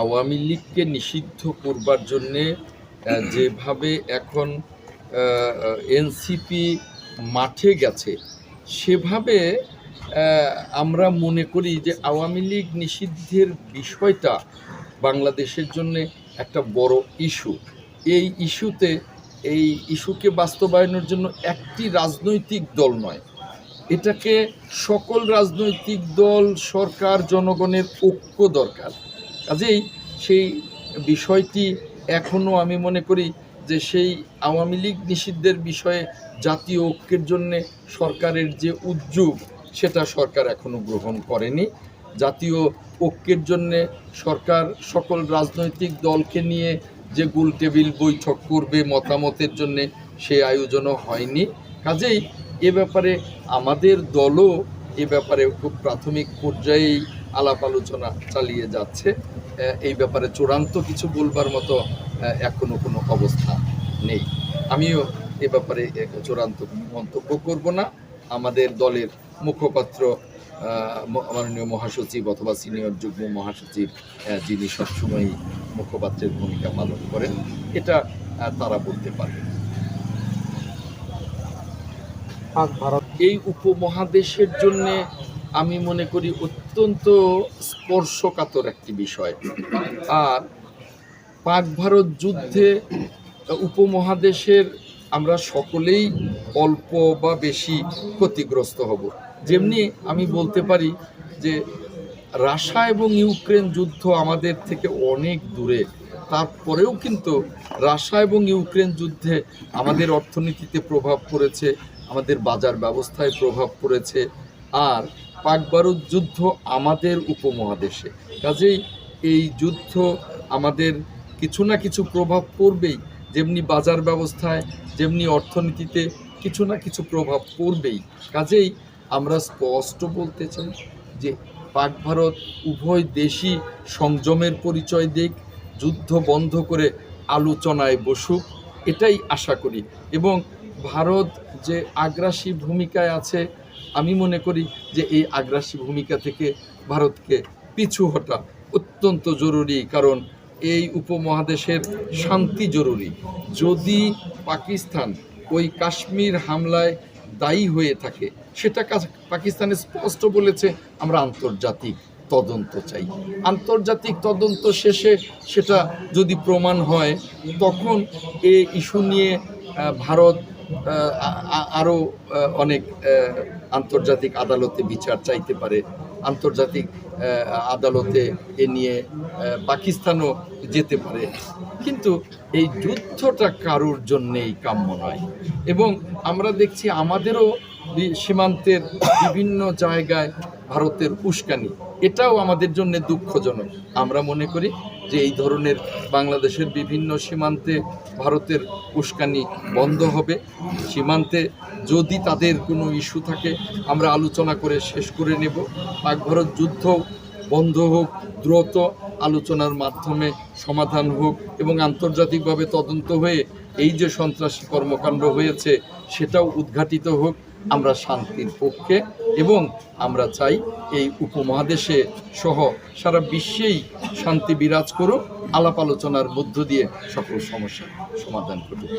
আওয়ামী লীগকে নিষিদ্ধ করবার জন্যে যেভাবে এখন এনসিপি মাঠে গেছে, সেভাবে আমরা মনে করি যে আওয়ামী লীগ নিষিদ্ধের বিষয়টা বাংলাদেশের জন্য একটা বড় ইস্যু। এই ইস্যুকে বাস্তবায়নের জন্য একটি রাজনৈতিক দল নয়, এটাকে সকল রাজনৈতিক দল, সরকার, জনগণের ঐক্য দরকার। কাজেই সেই বিষয়টি এখনও আমি মনে করি যে সেই আওয়ামী লীগ নিষিদ্ধের বিষয়ে জাতীয় ঐক্যের জন্যে সরকারের যে উদ্যোগ, সেটা সরকার এখনও গ্রহণ করেনি। জাতীয় ঐক্যের জন্যে সরকার সকল রাজনৈতিক দলকে নিয়ে যে গোল টেবিল বৈঠক করবে মতামতের জন্যে, সে আয়োজনও হয়নি। কাজেই এ ব্যাপারে আমাদের দলও এ ব্যাপারে খুব প্রাথমিক পর্যায়েই আলাপ আলোচনা চালিয়ে যাচ্ছে। এই ব্যাপারে চূড়ান্ত কিছু বলবার মতো এখনো কোনো অবস্থা নেই। আমিও এ ব্যাপারে চূড়ান্ত মন্তব্য করব না। আমাদের দলের মুখপাত্র মাননীয় মহাসচিব অথবা সিনিয়র যুগ্ম মহাসচিব, যিনি সবসময়ই মুখপাত্রের ভূমিকা পালন করেন, এটা তারা বলতে পারবে। এই উপমহাদেশের জন্য আমি মনে করি অত্যন্ত স্পর্শকাতর একটি বিষয়। আর পাক ভারত যুদ্ধে উপমহাদেশের আমরা সকলেই অল্প বা বেশি ক্ষতিগ্রস্ত হব। যেমনি আমি বলতে পারি যে রাশিয়া এবং ইউক্রেন যুদ্ধ আমাদের থেকে অনেক দূরে, তারপরেও কিন্তু রাশিয়া এবং ইউক্রেন যুদ্ধে আমাদের অর্থনীতিতে প্রভাব পড়েছে, আমাদের বাজার ব্যবস্থায় প্রভাব পড়েছে। আর পাক ভারত যুদ্ধ আমাদের উপমহাদেশে, কাজেই এই যুদ্ধ আমাদের কিছু না কিছু প্রভাব পড়বেই। যেমনি বাজার ব্যবস্থায়, যেমনি অর্থনীতিতে কিছু না কিছু প্রভাব পড়বেই। কাজেই আমরা স্পষ্ট বলতে চাই যে পাক ভারত উভয় দেশই সংযমের পরিচয় দিক, যুদ্ধ বন্ধ করে আলোচনায় বসুক, এটাই আশা করি। এবং ভারত যে আগ্রাসী ভূমিকায় আছে, আমি মনে করি যে এই আগ্রাসী ভূমিকা থেকে ভারতকে পিছু হটা অত্যন্ত জরুরি, কারণ এই উপমহাদেশের শান্তি জরুরি। যদি পাকিস্তান ওই কাশ্মীর হামলায় দায়ী হয়ে থাকে, সেটা পাকিস্তানে স্পষ্ট বলেছে আমরা আন্তর্জাতিক তদন্ত চাই। আন্তর্জাতিক তদন্ত শেষে সেটা যদি প্রমাণ হয়, তখন এই ইস্যু নিয়ে ভারত আরও অনেক আন্তর্জাতিক আদালতে বিচার চাইতে পারে। আন্তর্জাতিক আদালতে এ নিয়ে পাকিস্তানও যেতে পারে। কিন্তু এই যুদ্ধটা কারোর জন্যেই কাম্য নয়। এবং আমরা দেখছি আমাদেরও সীমান্তের বিভিন্ন জায়গায় ভারতের উস্কানি, এটাও আমাদের জন্য দুঃখজনক। আমরা মনে করি যে এই ধরনের বাংলাদেশের বিভিন্ন সীমান্তে ভারতের উস্কানি বন্ধ হবে। সীমান্তে যদি তাদের কোনো ইস্যু থাকে, আমরা আলোচনা করে শেষ করে নেব। পাক ভারত যুদ্ধ বন্ধ হোক, দ্রুত আলোচনার মাধ্যমে সমাধান হোক, এবং আন্তর্জাতিকভাবে তদন্ত হয়ে এই যে সন্ত্রাসী কর্মকাণ্ড হয়েছে সেটাও উদ্ঘাটিত হোক। আমরা শান্তির পক্ষে, এবং আমরা চাই এই উপমহাদেশে সহ সারা বিশ্বেই শান্তি বিরাজ করুক, আলাপ আলোচনার মধ্য দিয়ে সকল সমস্যার সমাধান করুক।